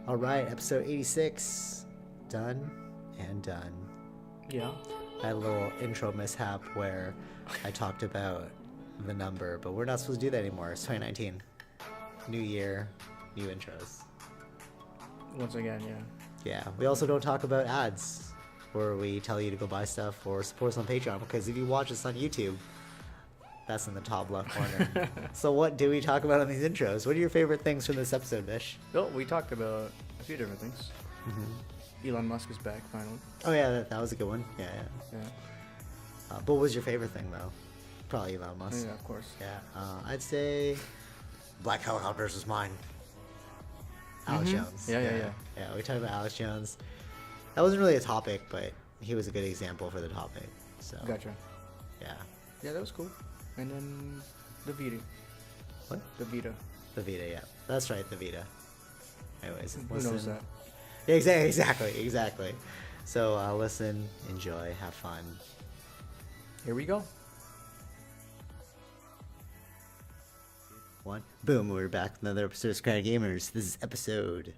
All right, episode 86, done and done. Yeah. I had a little intro mishap where I talked about the number, but we're not supposed to do that anymore. It's 2019. New year, new intros. Once again, yeah. Yeah, we also don't talk about ads where we tell you to go buy stuff or support us on Patreon, because if you watch us on YouTube, that's in the top left corner. So what do we talk about on these intros? What are your favorite things from this episode, Bish? Well, we talked about a few different things. Mm-hmm. Elon Musk is back finally. Oh yeah, that was a good one. Yeah. Yeah. But what was your favorite thing though? Probably Elon Musk. Yeah, of course. Yeah, I'd say Black Helicopters was mine. Alex Jones. Yeah. Yeah, we talked about Alex Jones. That wasn't really a topic, but he was a good example for the topic. So. Gotcha. Yeah. Yeah, that was cool. And then the Vita. What? The Vita. The Vita, yeah. That's right, the Vita. Anyways, Who knows that? Yeah, exactly. So listen, enjoy, have fun. Here we go. One. Boom, we're back with another episode of Socratic Gamers. This is episode...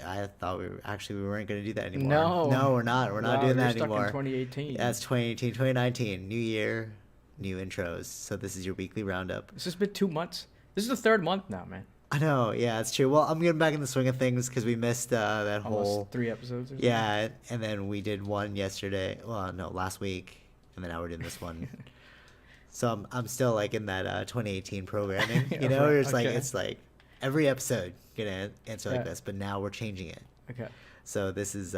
I thought we weren't going to do that anymore. No, we're not. We're not doing that anymore. Stuck in 2018. Yeah, it's 2018, 2019. New year, new intros. So this is your weekly roundup. It's just been 2 months. This is the third month now, man. I know. Yeah, it's true. Well, I'm getting back in the swing of things because we missed that Almost whole 3 episodes. Or something. Yeah, and then we did one yesterday. Well, no, last week, and then now we're doing this one. So I'm still like in that 2018 programming. You know, where it's like every episode gonna answer like this, but now we're changing it. Okay. So this is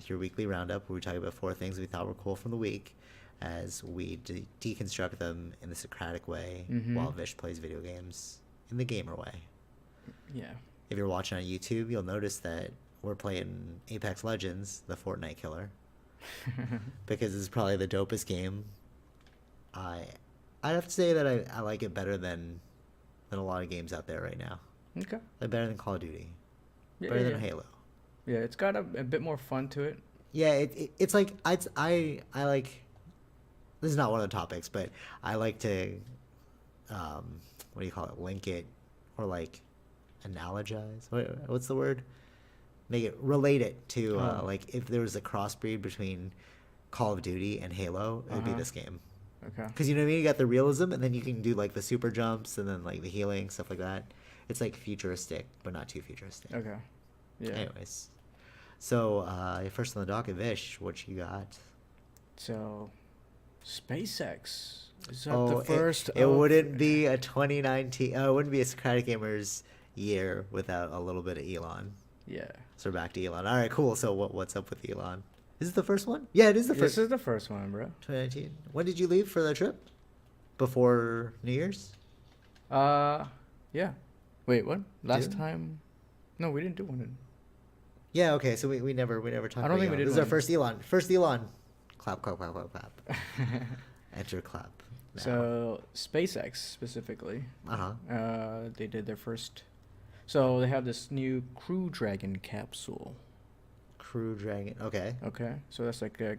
your weekly roundup where we talk about 4 things we thought were cool from the week as we deconstruct them in the Socratic way while Vish plays video games in the gamer way. Yeah. If you're watching on YouTube, you'll notice that we're playing Apex Legends, the Fortnite killer, because it's probably the dopest game. I'd have to say that I like it better than a lot of games out there right now. Okay. Like better than Call of Duty. Yeah, Better than Halo. Yeah, it's got a bit more fun to it. Yeah, it's like I like. This is not one of the topics, but I like to, what do you call it? Link it, or like, analogize. What's the word? Make it relate it to like if there was a crossbreed between Call of Duty and Halo, it would be this game. Okay. Because you know what I mean? You got the realism, and then you can do like the super jumps, and then like the healing stuff like that. It's like futuristic, but not too futuristic. Okay. Yeah. Anyways, so first on the docket, Vish, what you got? So, SpaceX is that the first. It wouldn't be a 2019. It wouldn't be a Socratic Gamers year without a little bit of Elon. Yeah. So we're back to Elon. All right, cool. So what's up with Elon? Is it the first one? Yeah, it is the first. This is the first one, bro. 2019. When did you leave for that trip? Before New Year's? Yeah. Wait, what? Last June? time? No, we didn't do one. Yeah. Okay. So we never talked. I don't think we did This is our one. first Elon. First Elon. Clap. Enter clap. Now. So SpaceX specifically. They did their first. So they have this new Crew Dragon capsule. Crew Dragon. Okay. Okay. So that's like a.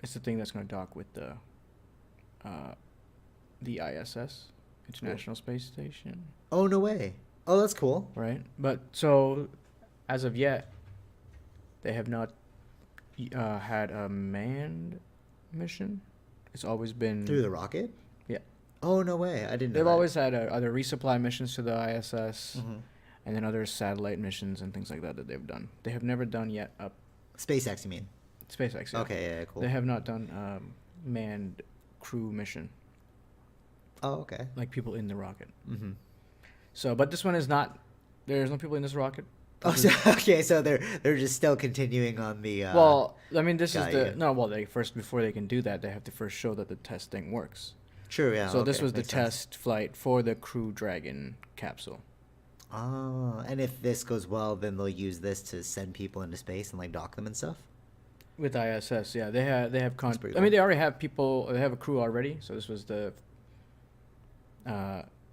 It's the thing that's going to dock with the ISS, International Space Station. Oh no way. Oh, that's cool. Right. But so, as of yet, they have not had a manned mission. It's always been Through the rocket? Yeah. Oh no way. I didn't know They've that. always had other resupply missions to the ISS, and then other satellite missions and things like that they've done. They have never done yet a SpaceX, you mean? SpaceX. Yeah. Okay, yeah, cool. They have not done manned crew mission, Oh, okay. like people in the rocket. Mm-hmm. So, but this one is not. There's no people in this rocket. Oh, so, okay. So they're just still continuing on the. Well, I mean, this is got the you. no. Well, they first before they can do that, they have to first show that the test thing works. True. Yeah. So this okay, was the makes sense. test flight for the Crew Dragon capsule. Oh, and if this goes well, then they'll use this to send people into space and like dock them and stuff. With ISS, yeah, they have pretty I mean, cool. they already have people. They have a crew already. So this was the.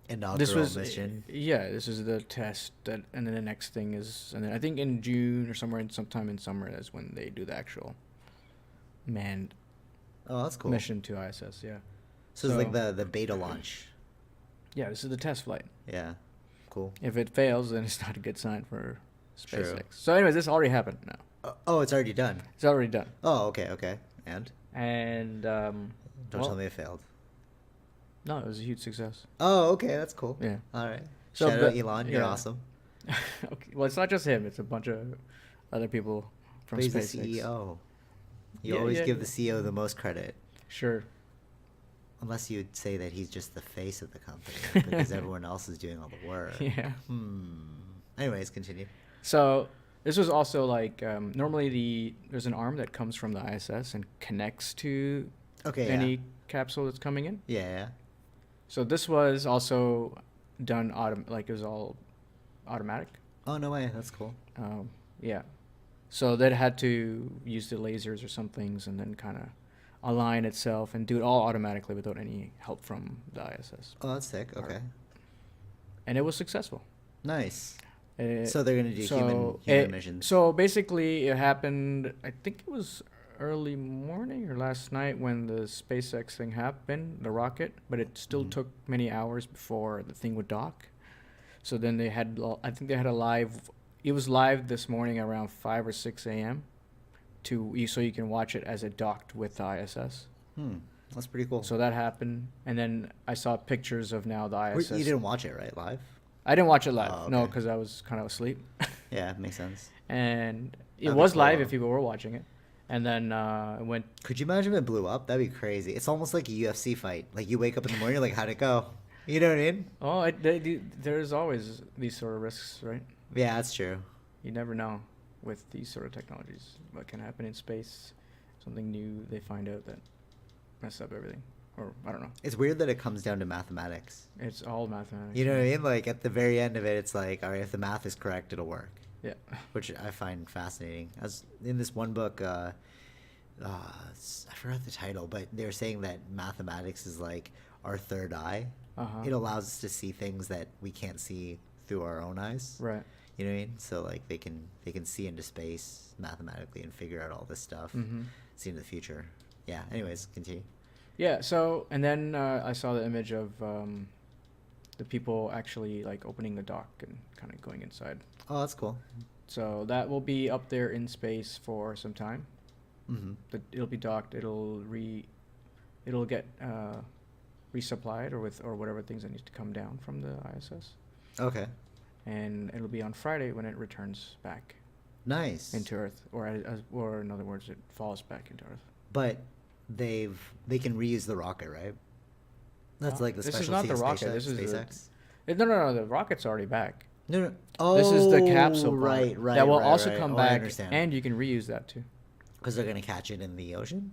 Inaugural mission. Yeah, this is the test, and then the next thing is, and then I think in June or somewhere, sometime in summer, is when they do the actual manned Oh, that's cool. mission to ISS. Yeah. So it's like the beta launch. Yeah, this is the test flight. Yeah. cool. If it fails, then it's not a good sign for True. SpaceX. So, anyways, this already happened now. Oh, it's already done. It's already done. Oh, okay, okay. And And don't well, tell me it failed. no, it was a huge success. Oh, okay, that's cool. Yeah. All right. So, Shout out but- Elon. You're yeah. awesome. Okay. Well, it's not just him. It's a bunch of other people from But he's the SpaceX. CEO. You Yeah, always yeah, give yeah. the CEO the most credit. Sure. Unless you'd say that he's just the face of the company because everyone else is doing all the work. Yeah. Anyways, continue. So this was also like normally there's an arm that comes from the ISS and connects to Okay. any capsule that's coming in. Yeah. So this was also done like it was all automatic. Oh no way. That's cool. Yeah. So they had to use the lasers or some things and then kind of align itself and do it all automatically without any help from the ISS. Oh, that's sick. Okay. And it was successful. Nice. It- So they're gonna do human it- missions. So basically, it happened. I think it was early morning or last night when the SpaceX thing happened, the rocket. But it still Mhm. took many hours before the thing would dock. So then they had. I think they had a live. It was live this morning around 5 or 6 a.m. So you can watch it as it docked with the ISS. That's pretty cool. So that happened, and then I saw pictures of now the Wait, ISS. you didn't watch it, right? Live? I didn't watch it live. Oh, No, okay. because I was kind of asleep. Yeah, makes sense. And it That'd be was cool, live though. if people were watching it. And then it went. Could you imagine if it blew up? That'd be crazy. It's almost like a UFC fight. Like you wake up in the morning, you're like, how'd it go? You know what I mean? Oh, there's always these sort of risks, right? Yeah, that's true. You never know with these sort of technologies what can happen in space. Something new they find out that mess up everything, or I don't know. It's weird that it comes down to mathematics. It's all mathematics. You know what I mean? Like at the very end of it, it's like, all right, if the math is correct, it'll work. Yeah. Which I find fascinating. As in this one book, I forgot the title, but they were saying that mathematics is like our third eye. Uh-huh. It allows us to see things that we can't see through our own eyes. Right. You know what I mean? So like they can see into space mathematically and figure out all this stuff, Mm-hmm. see into the future. Yeah. Anyways, continue. Yeah. So and then I saw the image of the people actually like opening the dock and kind of going inside. Oh, that's cool. So that will be up there in space for some time. Mm-hmm. It'll be docked. It'll get resupplied or whatever things that needs to come down from the ISS, Okay. and it'll be on Friday when it returns back Nice. into Earth, or in other words, it falls back into Earth. But they can reuse the rocket, right? That's like the This specialty is not the of rocket. SpaceX. This is SpaceX. No. The rocket's already back. No. Oh, This is the capsule part right. that will right, also right. come Oh, I back, understand. and you can reuse that too. Because they're gonna catch it in the ocean.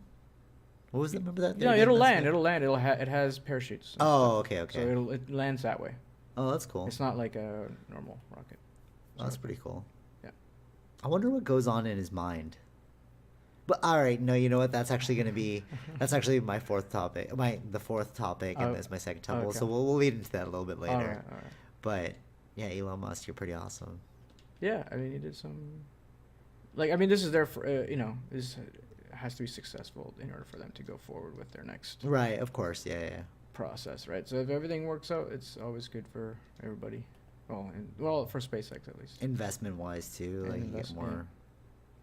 What was that? Remember that? No, thing it'll again? land. It has parachutes. and Oh, stuff. okay. So it lands that way. Oh, that's cool. It's not like a normal rocket. Oh, that's pretty cool. Yeah. I wonder what goes on in his mind. But all right, no, you know what? That's actually gonna be. That's actually my fourth topic. The fourth topic, and Oh, that's my second topic. okay. So we'll lead into that a little bit later. All right. But yeah, Elon Musk, you're pretty awesome. Yeah, I mean, he did some. Like, I mean, this is their, this has to be successful in order for them to go forward with their next Right. Of course. Yeah. process, right? So if everything works out, it's always good for everybody. Well, for SpaceX at least. Investment wise too, And like you get investment, more.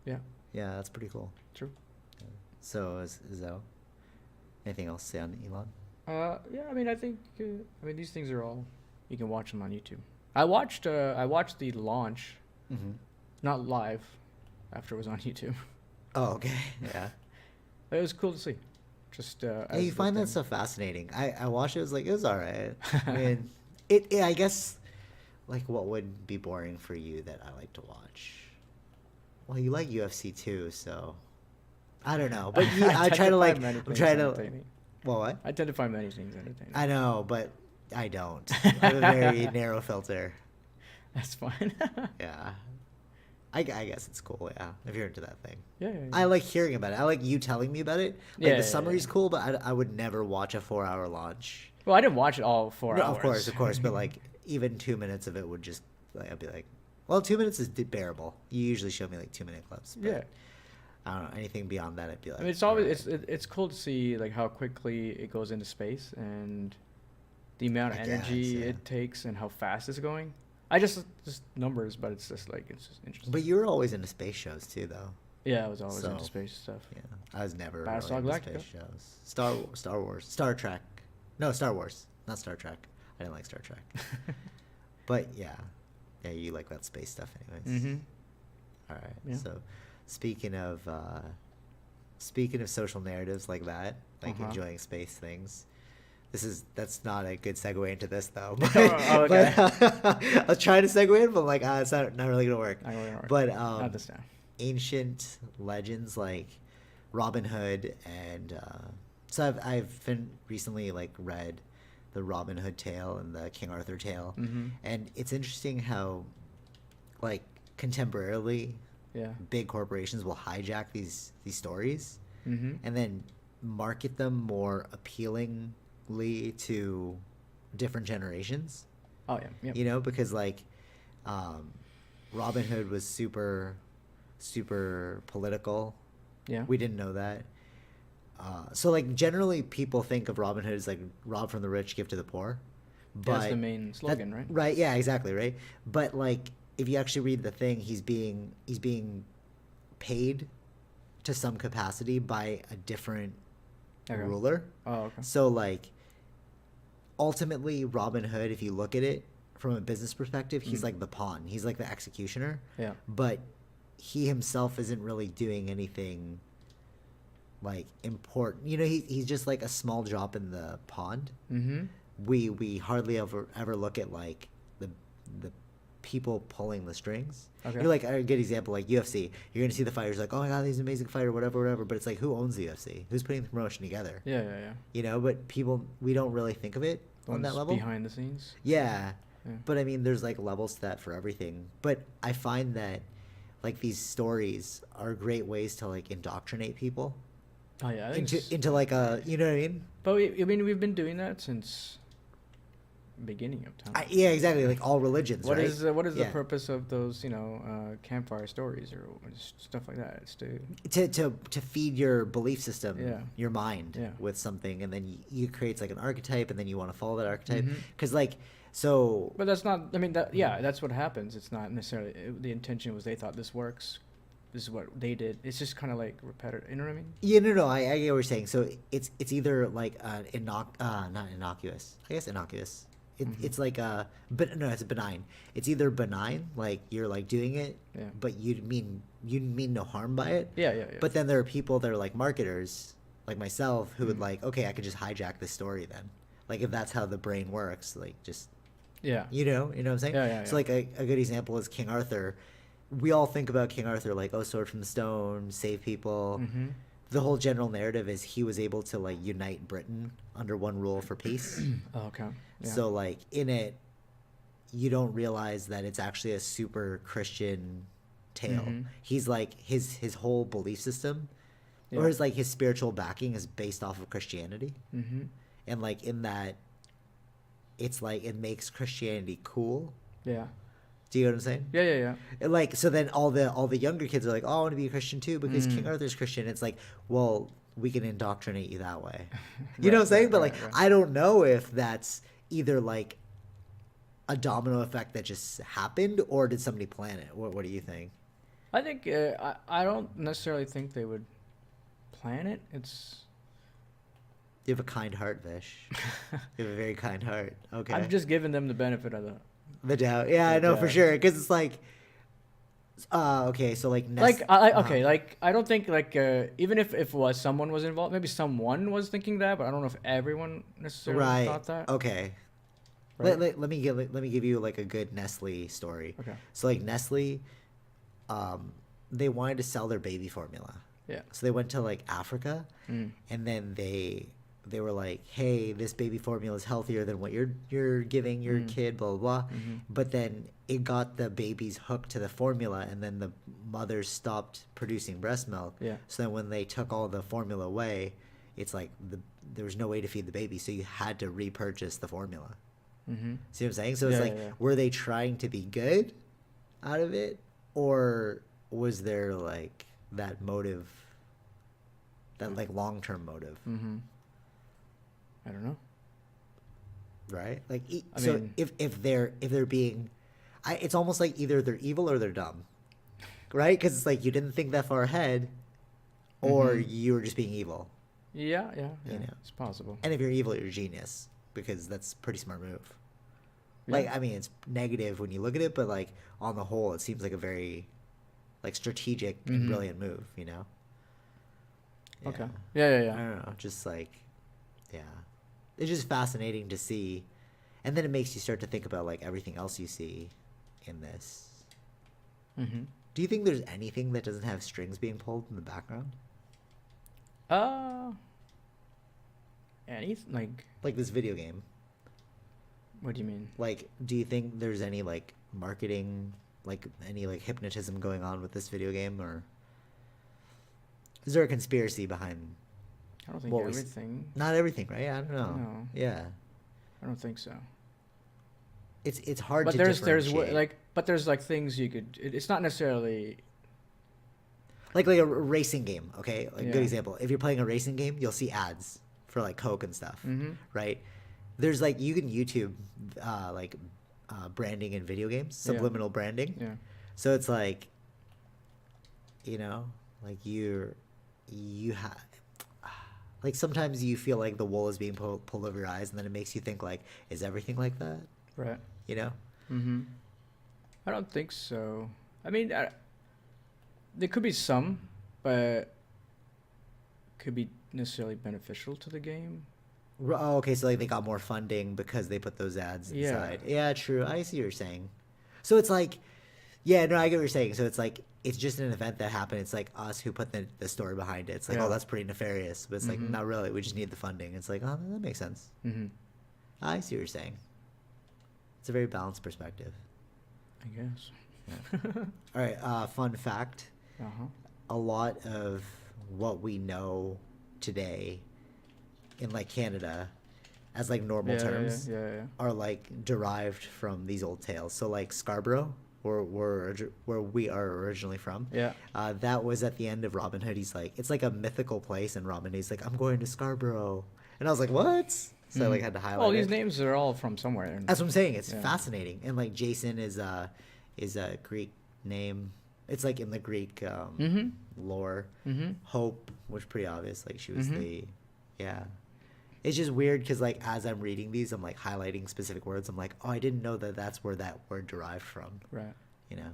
Yeah. Yeah, that's pretty cool. True. So is that all? Anything else to say on Elon? Yeah, I mean, I think, these things are all, you can watch them on YouTube. I watched the launch, Mm-hmm. not live, after it was on YouTube. Oh, okay. Yeah. It was cool to see. Just, Yeah, as you the find that thing- stuff fascinating. I watched it. It was like, it was all right. I mean, I guess, like, what would be boring for you that I like to watch? Well, you like UFC too, so I don't know. But I tend try to like. find many I'm things trying to. entertaining. Well, what? I tend to find many things entertaining. I know, but I don't. I have a very narrow filter. That's fine. Yeah. I guess it's cool, yeah, if you're into that thing. Yeah. I like hearing about it. I like you telling me about it. Like, Yeah, the yeah, summary's yeah. cool, but I would never watch a 4-hour launch. Well, I didn't watch it all 4 No, hours. of course, but like even 2 minutes of it would just like I'd be like, well, 2 minutes is bearable. You usually show me like 2-minute clips. But Yeah. I don't know anything beyond that. I'd be like, I mean, it's always alright. it's cool to see like how quickly it goes into space and the amount of I energy guess, yeah. it takes and how fast it's going. I just numbers, but it's just interesting. But you were always into space shows too, though. Yeah, I was always So, into space stuff. Yeah, I was never Battlestar really into Galactica. space shows. Star Wars, Star Trek. No, Star Wars, not Star Trek. I didn't like Star Trek. But yeah, you like that space stuff, anyways. Mm-hmm. All right. Yeah. So, speaking of social narratives like that, like enjoying space things. That's not a good segue into this though. But, Oh, okay. but I was trying to segue in, but I'm like, it's not really gonna work. Not gonna work. But not this time. ancient legends like Robin Hood and so I've been recently like read the Robin Hood tale and the King Arthur tale, and it's interesting how like contemporarily big corporations will hijack these stories and then market them more appealingly to different generations. Oh yeah, yep. You know, because like Robin Hood was super political. Yeah. We didn't know that. So like generally people think of Robin Hood as like rob from the rich, give to the poor. But that's the main slogan, right? Right, yeah, exactly, right? But like if you actually read the thing, he's being paid to some capacity by a different ruler. Oh, okay. So like ultimately Robin Hood, if you look at it from a business perspective, he's like the pawn. He's like the executioner. Yeah. But he himself isn't really doing anything like important. You know, he's just like a small drop in the pond. Mm-hmm. We hardly ever look at like the people pulling the strings. Okay. You're like a good example, like UFC. You're gonna see the fighters like, oh my god, he's an amazing fighter, whatever. But it's like, who owns the UFC? Who's putting the promotion together? Yeah. You know, but we don't really think of it on that level. Behind the scenes. Yeah. But I mean, there's like levels to that for everything. But I find that like these stories are great ways to like indoctrinate people. Oh yeah, I think into like a, you know what I mean? But we've been doing that since beginning of time. Yeah, exactly. Like all religions. What right? is the purpose of those campfire stories or stuff like that? It's to feed your belief system, your mind with something, and then you create like an archetype, and then you want to follow that archetype because like so. But that's not. I mean, that's what happens. It's not necessarily the intention was they thought this works. This is what they did. It's just kind of like repetitive. You know what I mean? Yeah, no, I get what you're saying. So it's either like not innocuous. I guess innocuous. It's like it's benign. It's either benign, like you're like doing it, but you mean no harm by it. Yeah. But then there are people that are like marketers, like myself, who would like, okay, I could just hijack this story then. Like if that's how the brain works, like just you know what I'm saying? Yeah. So like a good example is King Arthur. We all think about King Arthur like, oh, sword from the stone, save people. The whole general narrative is he was able to like unite Britain under one rule for peace. Oh, okay. Yeah. So like in it, you don't realize that it's actually a super Christian tale. He's like his whole belief system, or his spiritual backing is based off of Christianity. And like in that, it's like it makes Christianity cool. Yeah. Do you know what I'm saying? Yeah. And like so then all the younger kids are like, oh, I want to be a Christian too because King Arthur's Christian. It's like, well, we can indoctrinate you that way. You know what I'm saying? But like I don't know if that's either like a domino effect that just happened or did somebody plan it? What do you think? I think I don't necessarily think they would plan it. It's you have a kind heart, Vish. You have a very kind heart. Okay. I'm just giving them the benefit of the doubt. Yeah, I know for sure because it's like okay, so like I don't think like even if someone was involved, maybe someone was thinking that, but I don't know if everyone necessarily thought that. Okay. Right. Let me give you like a good Nestle story. Okay. So like Nestle, they wanted to sell their baby formula. Yeah. So they went to like Africa, and then they were like, hey, this baby formula is healthier than what you're giving your kid, blah, blah, blah. But then it got the babies hooked to the formula, and then the mothers stopped producing breast milk. Yeah. So then when they took all the formula away, it's like there was no way to feed the baby, so you had to repurchase the formula. See what I'm saying? So it's were they trying to be good out of it, or was there like that motive, that like long-term motive? I don't know. Right? Like if they're being, it's almost like either they're evil or they're dumb, right? Because it's like you didn't think that far ahead, or you were just being evil. Yeah, yeah, yeah. You know. It's possible. And if you're evil, you're a genius because that's a pretty smart move. Yeah. Like, I mean, it's negative when you look at it, but like on the whole, it seems like a very like strategic and brilliant move. You know. Okay. Yeah, yeah, I yeah. don't know. Just like, yeah, it's just fascinating to see, and then it makes you start to think about like everything else you see in this. Mm-hmm. Do you think there's anything that doesn't have strings being pulled in the background? Any Like this video game. what do you mean? Like, do you think there's any like marketing, like any like hypnotism going on with this video game, or is there a conspiracy behind? I don't think What we everything. Not everything, right? I don't know. No. Yeah, I don't think so. it's hard But to there's differentiate. there's like things you could. It's not necessarily. Like a racing game, okay? Like Yeah. good example. If you're playing a racing game, you'll see ads for like Coke and stuff, right? There's like you can YouTube branding in video games, subliminal branding. Yeah. So it's like, you know, like you have like sometimes you feel like the wool is being pulled over your eyes, and then it makes you think like, is everything like that? Right. You know? Mm-hmm. I don't think so. I mean, there could be some, but could be necessarily beneficial to the game. Oh, okay, so like they got more funding because they put those ads Yeah. inside. Yeah, true. I see what you're saying. So it's like, yeah, no, I get what you're saying. So it's like it's just an event that happened. It's like us who put the story behind it. It's like, Yeah. oh, that's pretty nefarious, but it's like not really. We just need the funding. It's like, oh, that makes sense. Mm-hmm. I see what you're saying. It's a very balanced perspective. I guess. All right, fun fact. Uh-huh. A lot of what we know today in like Canada as like normal terms Yeah. are like derived from these old tales. So like Scarborough, where we are originally from. Yeah. That was at the end of Robin Hood. He's like, it's like a mythical place, and Robin Hood's like, I'm going to Scarborough, and I was like, what? So I like had to highlight. Well, these it. names are all from somewhere. That's what I'm saying. It's Yeah. fascinating, and like Jason is a Greek name. It's like in the Greek lore. Mm-hmm. Hope was pretty obvious. Like she was yeah. It's just weird because like as I'm reading these, I'm like highlighting specific words. I'm like, oh, I didn't know that that's where that word derived from. Right. You know.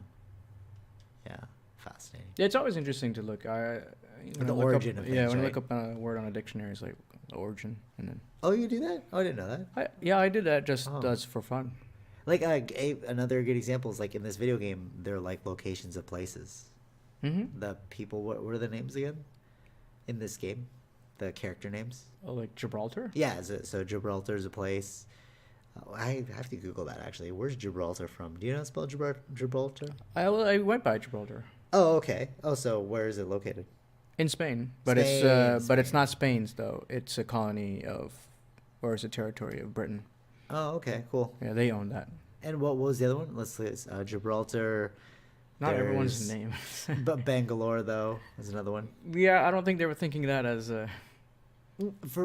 Yeah, fascinating. Yeah, it's always interesting to look. The origin of things, when I right? look up a word on a dictionary, it's like the origin, and then Oh, you do that? Oh, I didn't know that. I did that just Oh. does for fun. Like another good example is like in this video game, they're like locations of places. Mm-hmm. The people, what are the names again? In this game, the character names. Oh, like Gibraltar. Yeah, so Gibraltar is a place. I have to Google that actually. Where's Gibraltar from? Do you know how to spell Gibraltar? I went by Gibraltar Oh, okay. Oh, so where is it located? in Spain, but Spain, it's not Spain's though. It's a colony of, or it's a territory of Britain. Oh, okay, cool. Yeah, they own that. And what was the other one? Let's see. Gibraltar. Not everyone's There's- name. But Bangalore though is another one. Yeah, I don't think they were thinking that as a.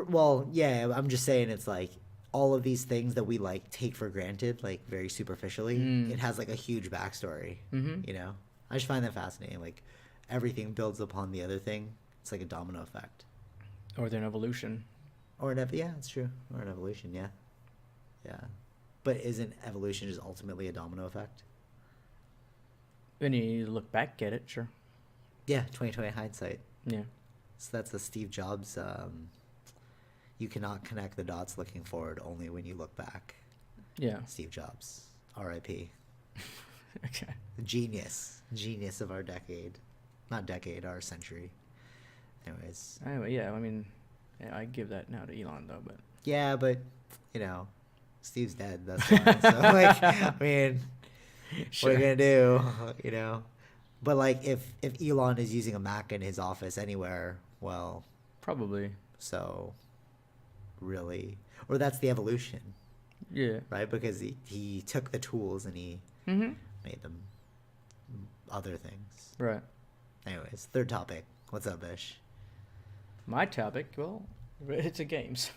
Well, yeah, I'm just saying it's like all of these things that we like take for granted, like very superficially. It has like a huge backstory. Mm-hmm. You know, I just find that fascinating. Like everything builds upon the other thing. It's like a domino effect. Or their evolution. Or yeah, it's true. Or an evolution, yeah, yeah. But isn't evolution just ultimately a domino effect? When you look back at it, sure. Yeah, 2020 hindsight. Yeah. So that's the Steve Jobs. You cannot connect the dots looking forward, only when you look back. Yeah. Steve Jobs, R.I.P. Okay. Genius of our decade, not decade, our century. Anyways, Anyway, yeah. I mean, yeah, I give that now to Elon though, but. yeah, but you know, Steve's dead. That's why. So like, I mean, what are you gonna do? You know, but like, if Elon is using a Mac in his office anywhere, well, Probably. so really, or that's the evolution, Yeah. right? Because he took the tools and he Mm-hmm. made them other things. Right. Anyways, third topic. What's up, Bish? My topic, well, it's a games.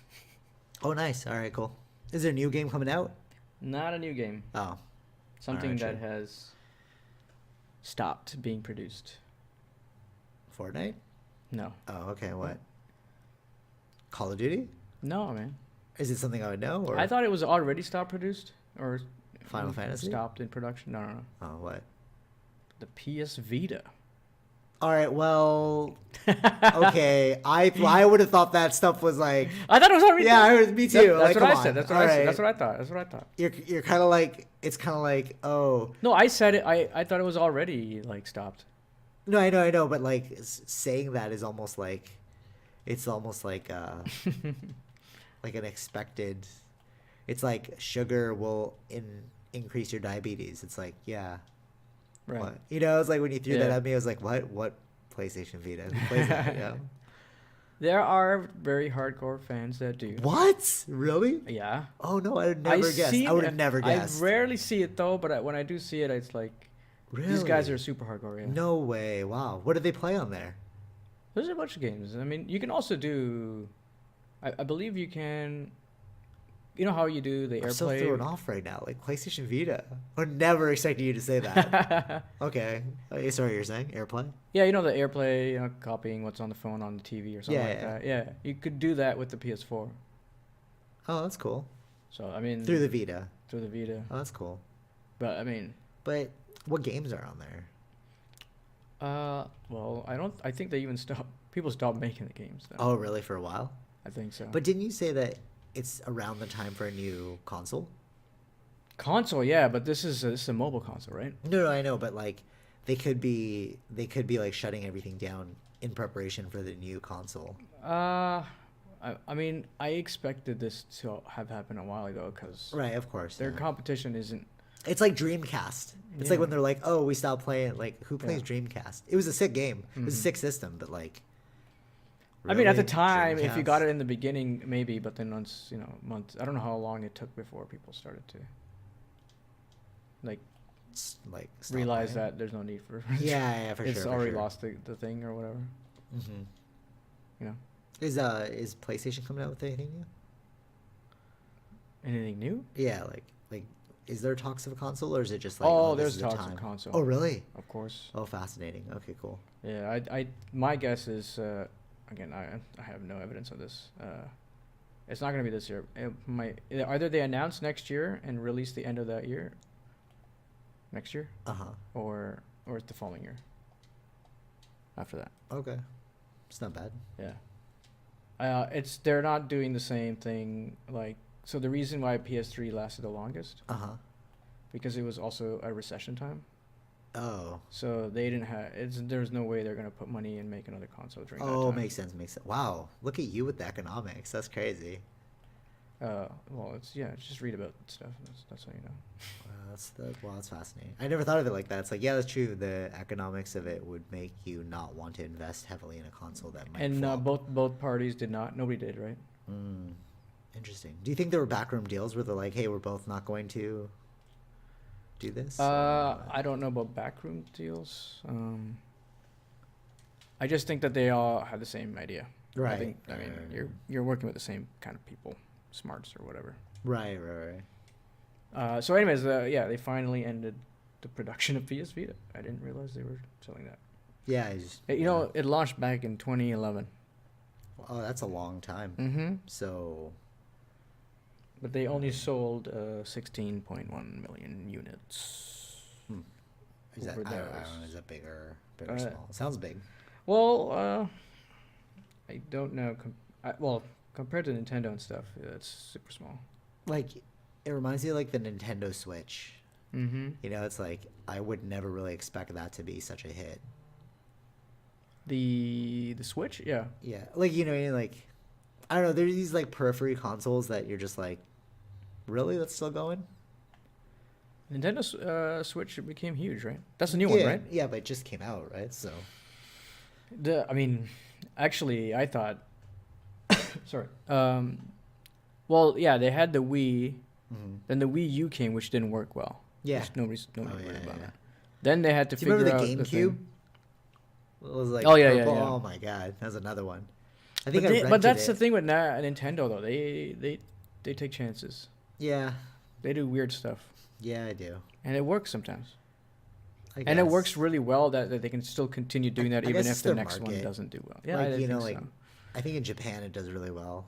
Oh, nice. All right, cool. Is there a new game coming out? Not a new game. Oh, Something that true. has stopped being produced. Fortnite? No. Oh, okay. What? Call of Duty? No, man. Is it something I would know, or I thought it was already stopped produced or Final Fantasy? stopped in production. No, no, no. Oh, what? The PS Vita. All right. Well, okay. I would have thought that stuff was like. I thought it was already. Yeah, me too. That's like, what come I on. said. That's what All I said. right. That's what I thought. That's what I thought. You're kind of like, it's kind of like, oh. No, I said it. I thought it was already like stopped. No, I know, but like saying that is almost like, it's almost like like an expected. It's like sugar will increase your diabetes. It's like, yeah. Right. What? You know, it's like when you threw that Yeah. at me, I was like, what? What PlayStation Vita? Who plays that? You know? There are very hardcore fans that do. What? Really? Yeah. Oh no, I would never guessed. I would have never guessed. I rarely see it though, but when I do see it, it's like these guys Really? are super hardcore. Yeah. No way. Wow. What do they play on there? There's a bunch of games. I mean, you can also do. I believe you can. You know how you do the I'm so AirPlay. thrown off right now. Like PlayStation Vita. I would never expected you to say that. Okay. Sorry, you're saying AirPlay? Yeah, you know the AirPlay, copying what's on the phone on the TV or something Yeah, like yeah. that. Yeah, you could do that with the PS4. Oh, that's cool. So I mean, Through the Vita. through the Vita. Oh, that's cool. But I mean, But what games are on there? well, I don't. I think they even stopped. People stopped making the games. Though. Oh, really? For a while? I think so. But didn't you say that it's around the time for a new console? console, yeah, but this is a mobile console, right? No, I know, but like they could be like shutting everything down in preparation for the new console. I mean, I expected this to have happened a while ago because Right, of course. their yeah. competition isn't. It's like Dreamcast. It's like Yeah. when they're like, "Oh, we stopped playing." Like, who plays Yeah. Dreamcast? It was a sick game. It was a Mhm. sick system, but like. I mean, at the really? time, if you got Dreamcast? it in the beginning, maybe, but then once months, I don't know how long it took before people started to like Like stop realize playing? that there's no need for. Yeah, for it's sure. already lost the thing or whatever. Mm-hmm. You know, Is PlayStation coming out with anything new? anything new? Yeah, like is there talks of a console or is it just like Oh, this there's is the talks of time? console. Oh, really? Of course. Oh, fascinating. Okay, cool. Yeah, I my guess is again I have no evidence of this. It's not gonna be this year. It might either they announce next year and release the end of that year. Next year, Uh-huh. or it's the following year. After that, Okay. It's not bad. yeah. It's they're not doing the same thing like so. The reason why PS3 lasted the longest Uh-huh. because it was also a recession time. Oh. So they didn't have. There's no way they're gonna put money and make another console during that Oh, time. makes sense. Wow. Look at you with the economics. That's crazy. Well, just read about stuff. That's how you know. That's fascinating. I never thought of it like that. It's like, yeah, that's true. The economics of it would make you not want to invest heavily in a console that might And flop. both parties did not. Nobody did, right? Interesting. Do you think there were backroom deals where they're like, hey, we're both not going to do this? I don't know about backroom deals. I just think that they all had the same idea. Right. I mean, you're working with the same kind of people, smarts or whatever. Right. So, anyways, they finally ended the production of PS Vita. I didn't realize they were selling that. Yeah. It launched back in 2011. Oh, that's a long time. Mm-hmm. So. But they only sold 16.1 million units. Is that, over I don't know, those. is that big or small? Sounds big. Well, I don't know. Compared to Nintendo and stuff, it's super small. Like, it reminds me of like the Nintendo Switch. Mm-hmm. You know, it's like I would never really expect that to be such a hit. The Switch, yeah. Yeah, like like I don't know. There's these like periphery consoles that you're just like, really, that's still going? Nintendo Switch became huge, right? That's a new one, right? Yeah, but it just came out, right? So. Actually, I thought. Sorry. Well, yeah, they had the Wii. Mm-hmm. Then the Wii U came, which didn't work well. Yeah. Which nobody Oh, worried yeah, about yeah. that. Then they had to Do you figure remember out the GameCube? It was like Oh, yeah, purple. yeah. Oh my god, that's another one. I But, think I rented but that's it. the thing with Nintendo though. They take chances. Yeah, They do weird stuff. Yeah, I do. and it works sometimes. I And it guess. works really well that they can still continue doing that I even guess if it's the their next one market. doesn't do well. Yeah, Like, I you know, think like so. I think in Japan it does really well.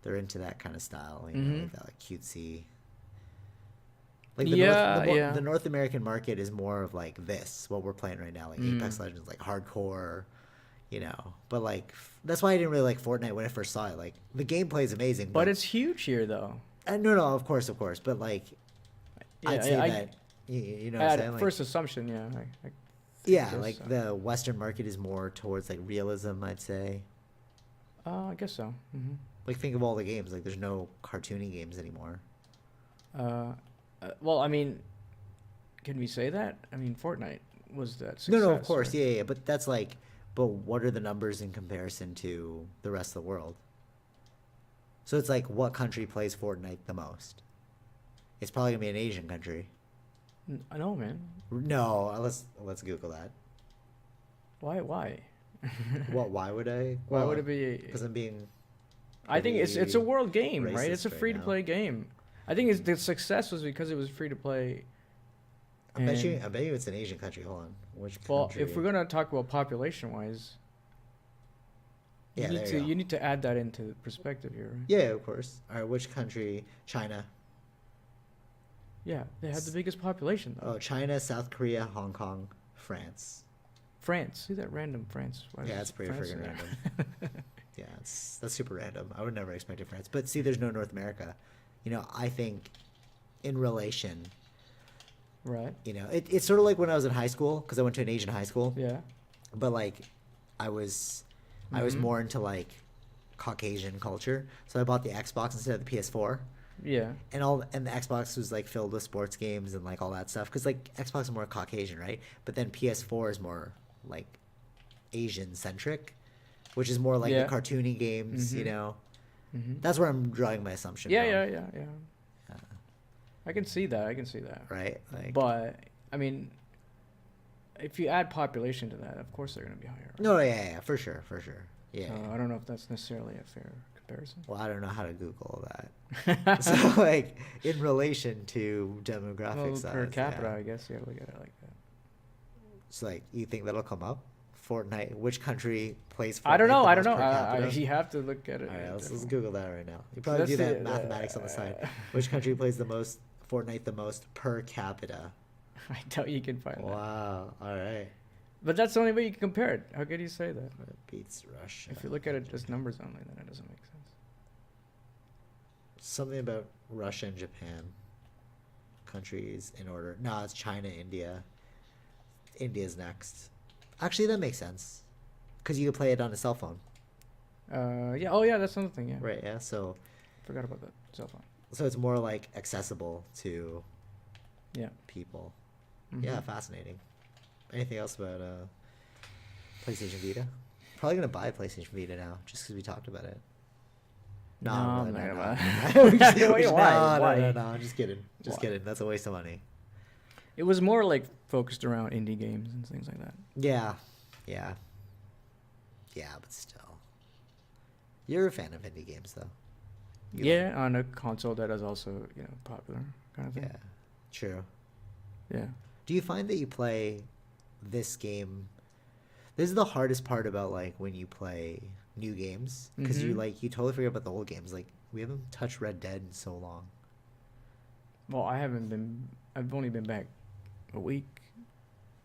They're into that kind of style, you know, Mhm. like that like cutesy. Like the Yeah, yeah. the North American market is more of like this, what we're playing right now, like Apex Legends, like hardcore, you know. But like that's why I didn't really like Fortnite when I first saw it. Like the gameplay is amazing, But but it's huge here, though. no, no, of course, but like I'd Yeah, say I, that you know I what I'm had saying, like first assumption. Yeah, I think yeah, it is. like So. the Western market is more towards like realism, I'd say. I guess so. Like think of all the games, like there's no cartoony games anymore. Uh, well, I mean, can we say that? I mean, Fortnite was that No, success. no, of course, Right? yeah, yeah, but that's like, but what are the numbers in comparison to the rest of the world? So it's like, what country plays Fortnite the most? It's probably gonna be an Asian country. I know, man. No, let's Google that. Why? Why? What? Why would I? Why would it be? Because I'm being. I think it's a pretty world game, right? It's a racist right free to play game. I think the success was because it was free to play. I bet you it's an Asian country. Hold on, which Well, country? if we're gonna talk about population wise, Yeah, there you go. you need to add that into perspective here, right? Yeah, of course. All right, which country? China. Yeah, they had the biggest population though. Oh, China, South Korea, Hong Kong, France. France. See that random France? Why Yeah, is it's pretty France freaking in there? random. Yeah, that's super random. I would never expect it France. But see, there's no North America. You know, I think in relation, Right. you know, it's sort of like when I was in high school because I went to an Asian high school. Yeah. But like, I was more into like Caucasian culture, so I bought the Xbox instead of the PS4. Yeah. And the Xbox was like filled with sports games and like all that stuff because like Xbox is more Caucasian, right? But then PS4 is more like Asian centric, which is more like Yeah. the cartoony games, you Mhm. know. Mm-hmm. That's where I'm drawing my assumption. Yeah, from. yeah. I can see that. I can see that. Right. Like, But I mean, if you add population to that, of course they're going to be higher. Right? no, yeah, for sure. Yeah. So I don't know if that's necessarily a fair comparison. Well, I don't know how to Google that. So like in relation to demographic Well, size, per capita, yeah. I guess. Yeah, look at it like that. So like, you think that'll come up? Fortnite. Which country plays Fortnite? I don't know. the I don't most know. per capita? You have to look at it. All right, let's differently. Google that right now. You So probably do that's that the- mathematics on the side. Which country plays the most Fortnite the most per capita? I doubt you can find that. Wow. All right. But that's the only way you can compare it. How could you say that? It beats Russia. If you look at it as numbers only, then it doesn't make sense. Something about Russia and Japan. Countries in order. No, it's China, India. India's next. Actually, that makes sense. Because you can play it on a cell phone. Yeah. Oh, yeah. That's another thing. Yeah. Right, yeah. So Forgot about that cell phone. it's more like accessible to Yeah. people. Mhm. Yeah, fascinating. Anything else about PlayStation Vita? Probably gonna buy a PlayStation Vita now, just because we talked about it. No, I'm I'm really not not. gonna We buy just- it. we just- Why? No, I'm just kidding. Just Why? kidding. That's a waste of money. It was more like focused around indie games and things like that. Yeah, but still, you're a fan of indie games, though. You Yeah, on a console that is also popular kind of like- thing. yeah, true. Yeah. Do you find that you play this game? This is the hardest part about like when you play new games because Mhm. you totally forget about the old games. Like we haven't touched Red Dead in so long. Well, I've only been back a week,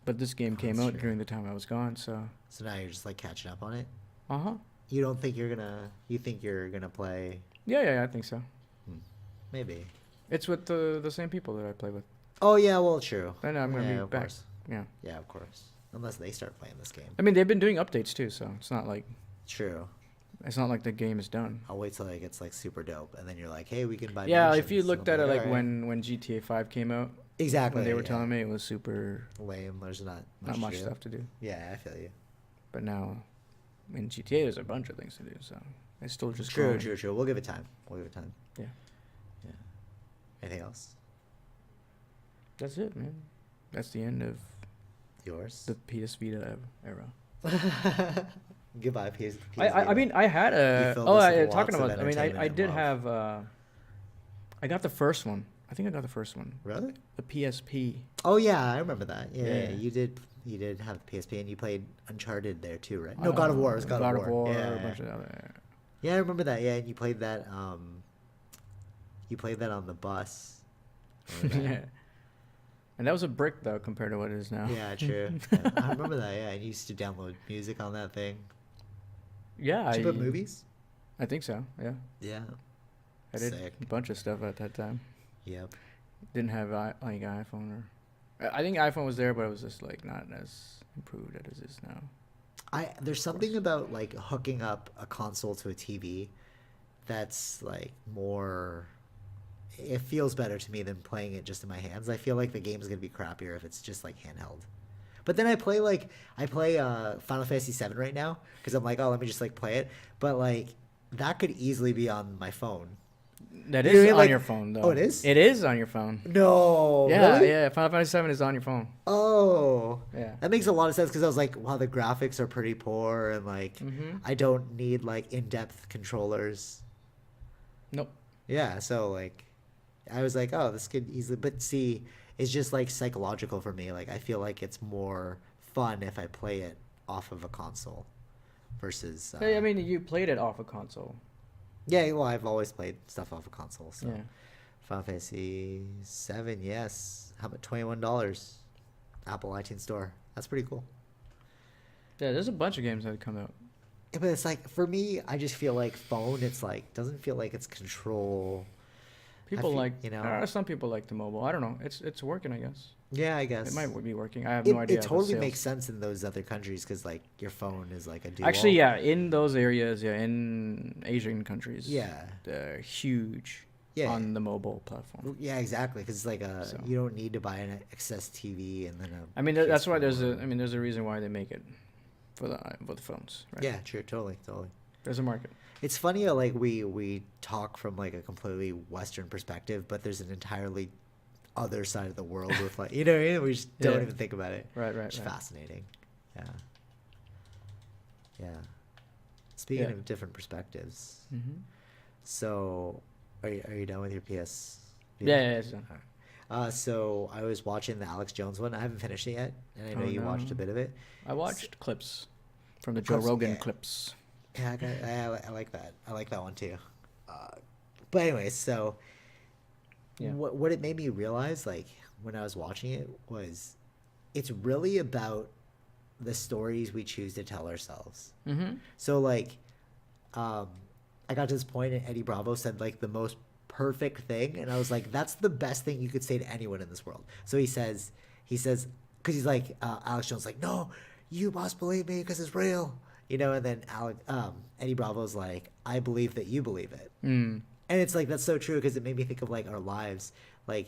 but this game Oh, came that's out true. during the time I was gone. So. So now you're just like catching up on it. Uh huh. You don't think you're gonna? You think you're gonna play? Yeah. I think so. Maybe. It's with the same people that I play with. Oh yeah, well true. I know I'm gonna Yeah, be of back. course. Yeah. Yeah, of course. Unless they start playing this game. I mean, they've been doing updates too, so it's not like True. the game is done. I'll wait till it gets like super dope, and then you're like, hey, we can buy. Yeah, if you mansions. looked And at I'm it like "Alright." when GTA 5 came out, Exactly. when they were yeah. telling me it was super Lame. There's not not much to do. stuff to do. Yeah, I feel you. But now in GTA there's a bunch of things to do, so it's still just True. growing. We'll give it time. Yeah. Yeah. Anything else? That's it, man. That's the end of Yours? the PS Vita era. Goodbye, PS. I mean I had You filled oh us I with talking lots of about I mean entertainment I and did love. have I got the first one I think I got the first one. Really? The PSP. Oh yeah, I remember that. Yeah, Yeah. you did. You did have the PSP, and you played Uncharted there too, right? No, God of War. It was God of War. Yeah, a bunch of other. yeah, I remember that. Yeah, and you played that. You played that on the bus. Remember that? Yeah. And that was a brick though compared to what it is now. Yeah, true. Yeah, I remember that. Yeah, and you used to download music on that thing. Yeah. Did you put movies? I think so. Yeah. Yeah. I did Sick. a bunch of stuff at that time. Yep. Didn't have like iPhone or. I think iPhone was there, but it was just like not as improved as it is now. There's something about like hooking up a console to a TV that's like more. It feels better to me than playing it just in my hands. I feel like the game's gonna be crappier if it's just like handheld. But then I play Final Fantasy VII right now because I'm like, oh, let me just like play it. But like that could easily be on my phone. That You know what I is mean? on Like- your phone though. Oh, it is? It is on your phone. No. Yeah, Really? yeah. Final Fantasy VII is on your phone. Oh. Yeah. That makes a lot of sense because I was like, wow, the graphics are pretty poor and like Mhm. I don't need like in-depth controllers. Nope. Yeah, so like I was like, oh, this could easily, but see, it's just like psychological for me. Like I feel like it's more fun if I play it off of a console versus. Hey, I mean, you played it off a console. Yeah, well, I've always played stuff off a console. So Yeah. Final Fantasy VII, yes. How about $21? Apple iTunes Store. That's pretty cool. Yeah, there's a bunch of games that come out. Yeah, but it's like for me, I just feel like phone. It's like doesn't feel like it's control. People feel- like, you know. some people like the mobile. I don't know. It's working, I guess. Yeah, I guess It might be working. I have no idea. It how totally sales- makes sense in those other countries because like your phone is like a dual. Actually, yeah, in those areas, yeah, in Asian countries, Yeah. they're huge Yeah. on the mobile platform. Yeah, exactly. Because it's like So. you don't need to buy an XS TV and then a. I mean, that's why PS4. there's a reason why they make it for the phones, right? Yeah, true. Totally. There's a market. It's funny how like we talk from like a completely Western perspective, but there's an entirely other side of the world with like you know what I mean? We just don't Yeah. even think about it. Right. It's fascinating. Yeah. Yeah. Speaking Yeah. of different perspectives, Mm-hmm. so are you done with your PS? Yeah, it's done. So I was watching the Alex Jones one. I haven't finished it yet, and I know Oh, you watched no. a bit of it. I watched clips from the Joe Clips, Rogan yeah. clips. Yeah, I like that. I like that one too. But anyways, so Yeah. what it made me realize, like when I was watching it, was it's really about the stories we choose to tell ourselves. Mm-hmm. So like, I got to this point, and Eddie Bravo said like the most perfect thing, and I was like, that's the best thing you could say to anyone in this world. So he says, because he's like, Alex Jones, like, no, you must believe me because it's real, you know. And then Eddie Bravo's like, I believe that you believe it, Mm. and it's like that's so true because it made me think of like our lives, like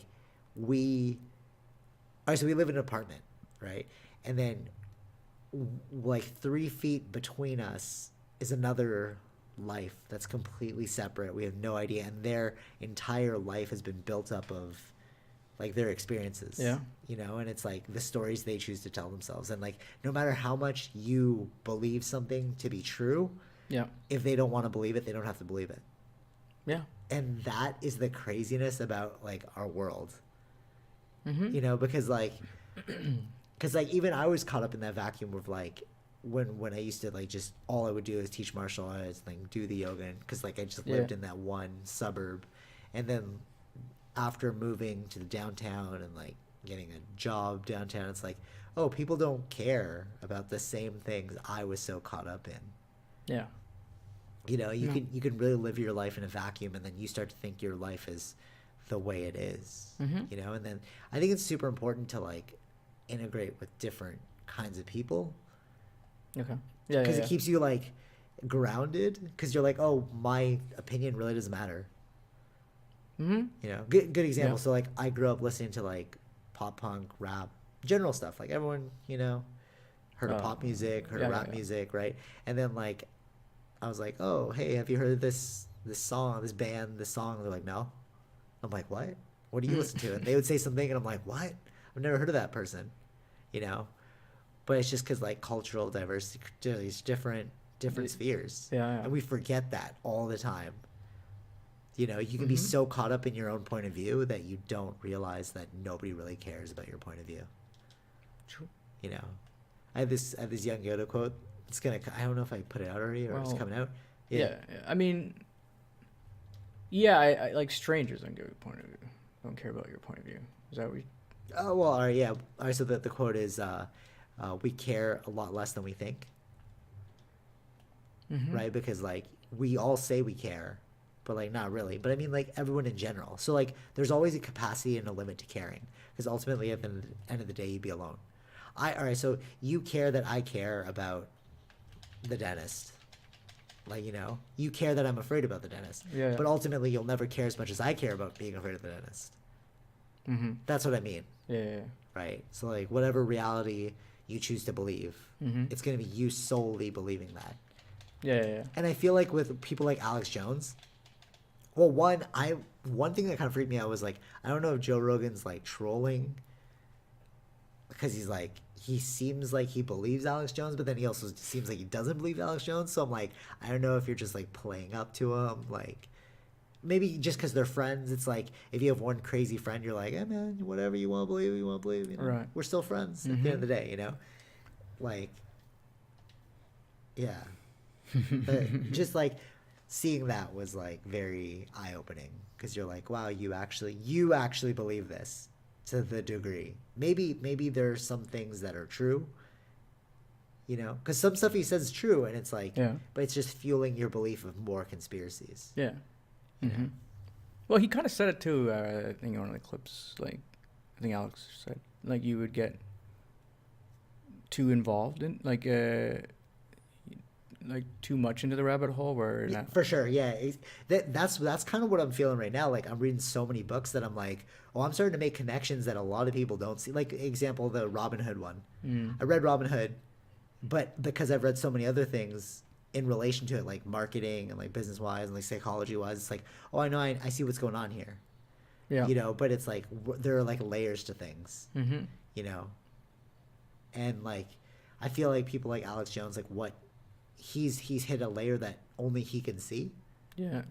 so we live in an apartment, right, and then like 3 feet between us is another life that's completely separate. We have no idea, and their entire life has been built up of like their experiences. Yeah. You know, and it's like the stories they choose to tell themselves, and like no matter how much you believe something to be true, Yeah. if they don't want to believe it, they don't have to believe it. Yeah. And that is the craziness about like our world. Mm-hmm. You know, because like even I was caught up in that vacuum of like when I used to like just all I would do is teach martial arts, like do the yoga, because like I just lived Yeah. in that one suburb, and then after moving to the downtown and like getting a job downtown, it's like, oh, people don't care about the same things I was so caught up in. Yeah. You know, you No. can really live your life in a vacuum, and then you start to think your life is the way it is. Mhm. You know, and then I think it's super important to like integrate with different kinds of people, Okay. Yeah. because Yeah. it keeps you like grounded, because you're like, oh, my opinion really doesn't matter. Mm-hmm. You know, good example. Yeah. So like I grew up listening to like pop punk, rap, general stuff. Like everyone, you know, heard of pop music, heard of yeah, rap yeah. music, right? And then like I was like, oh, hey, have you heard of this song, this band, this song? And they're like, no. I'm like, what? What do you listen to? And they would say something, and I'm like, what? I've never heard of that person, you know. But it's just because like cultural diversity, these different spheres, Yeah, yeah. and we forget that all the time. You know, you can be so caught up in your own point of view that you don't realize that nobody really cares about your point of view. True. You know, I have this young Yoda quote. I don't know if I put it out already or it's coming out. Yeah. I mean, yeah, I like strangers don't give a point of view. Don't care about your point of view. Is that what you... Oh, well, all right, yeah. All right, so the quote is, we care a lot less than we think. Right? Because, like, we all say we care, but, like, not really. But, I mean, like, everyone in general. So, like, there's always a capacity and a limit to caring. Because ultimately, at the end of the day, you'd be alone. All right, so you care that I care about the dentist. Like, you know, you care that I'm afraid about the dentist. Yeah. But ultimately, you'll never care as much as I care about being afraid of the dentist. That's what I mean. Yeah. Right? So, like, whatever reality you choose to believe, it's going to be you solely believing that. Yeah. And I feel like with people like Alex Jones, well, one thing that kind of freaked me out was, like, I don't know if Joe Rogan's, like, trolling because he's, like, he seems like he believes Alex Jones, but then he also seems like he doesn't believe Alex Jones. So I'm like, I don't know if you're just, like, playing up to him. Like, maybe just because they're friends, it's like if you have one crazy friend, you're like, hey, man, whatever you want to believe, you want to believe. You know? Right. We're still friends at the end of the day, you know? Like, yeah. But just, like, seeing that was, like, very eye-opening because you're like, wow, you actually believe this to the degree. Maybe there's some things that are true, you know, because some stuff he says is true, and it's like, but it's just fueling your belief of more conspiracies. Yeah. Well, he kind of said it too. I think in one of the clips, like, I think Alex said, like, you would get too involved in, like too much into the rabbit hole where not... For sure, yeah. That's kind of what I'm feeling right now. Like, I'm reading so many books that I'm like, oh, I'm starting to make connections that a lot of people don't see. Like, example, the Robin Hood one. I read Robin Hood, but because I've read so many other things in relation to it, like marketing and like business wise and like psychology wise, it's like, oh, I see what's going on here. Yeah. You know, but it's like there are like layers to things. You know, and like I feel like people like Alex Jones, like what he's hit a layer that only he can see. Yeah.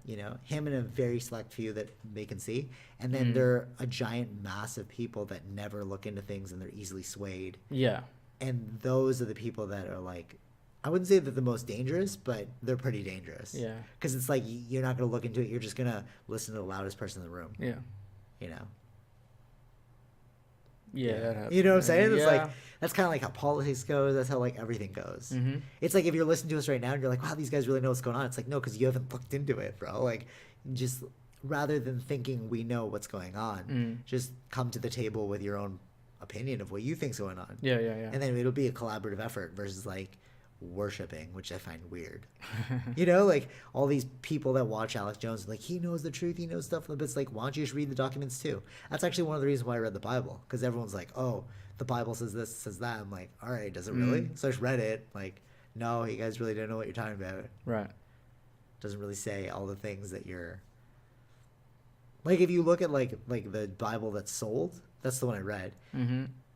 You know, him and a very select few that they can see, and then there are a giant mass of people that never look into things and they're easily swayed. Yeah. And those are the people that are like, I wouldn't say they're the most dangerous, but they're pretty dangerous. Yeah. Because it's like you're not going to look into it. You're just going to listen to the loudest person in the room. Yeah. You know? Yeah. That happens. You know what I'm saying? It's yeah. like, that's kind of like how politics goes. That's how like everything goes. It's like if you're listening to us right now and you're like, wow, these guys really know what's going on. It's like, no, because you haven't looked into it, bro. Like, just rather than thinking we know what's going on, just come to the table with your own opinion of what you think's going on. Yeah. And then it'll be a collaborative effort versus like worshiping, which I find weird. You know, like all these people that watch Alex Jones, like he knows the truth, he knows stuff, but it's like, why don't you just read the documents too? That's actually one of the reasons why I read the Bible, because everyone's like, oh, the Bible says this, says that. I'm like, all right, does it really? So I just read it. Like, no, you guys really don't know what you're talking about. Right. Doesn't really say all the things that you're like. If you look at like the Bible that's sold, that's the one I read.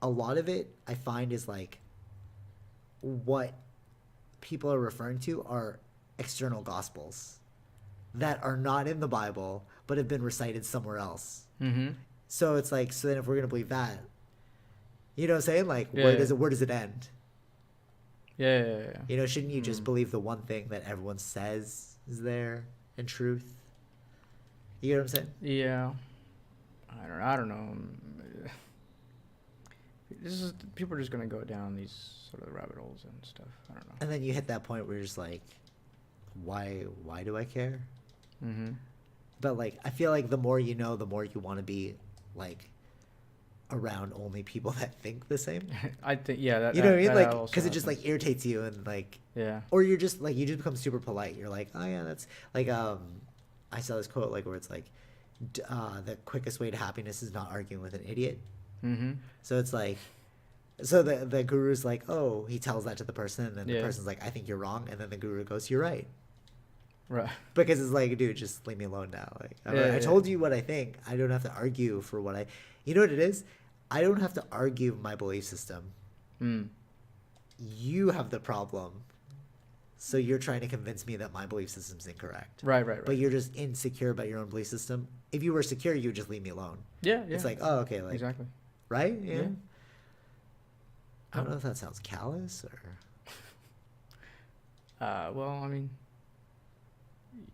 A lot of it I find is like what people are referring to are external gospels that are not in the Bible but have been recited somewhere else. So it's like, so then if we're gonna believe that, you know what I'm saying? Like, where does it end? Yeah. You know, shouldn't you just believe the one thing that everyone says is there in truth? You know what I'm saying? Yeah. I don't know. People are just gonna go down these sort of rabbit holes and stuff. I don't know. And then you hit that point where you're just like, why do I care? But like, I feel like the more you know, the more you want to be like around only people that think the same. I think, yeah, that, you know what I mean? Like, because it just like irritates you and like, yeah. Or you're just like, you just become super polite. You're like, oh yeah, that's like, I saw this quote like where it's like, the quickest way to happiness is not arguing with an idiot. So it's like, so the guru's like, oh, he tells that to the person, and then the person's like, I think you're wrong, and then the guru goes, you're right. Right. Because it's like, dude, just leave me alone now. Like, I told you what I think. I don't have to argue for what I. You know what it is? I don't have to argue my belief system. You have the problem So you're trying to convince me that my belief system's incorrect. Right. But you're just insecure about your own belief system. If you were secure, you would just leave me alone. Yeah. It's like, oh, okay, like, exactly. right? Yeah. Yeah. I don't know if that sounds callous or. Well, I mean,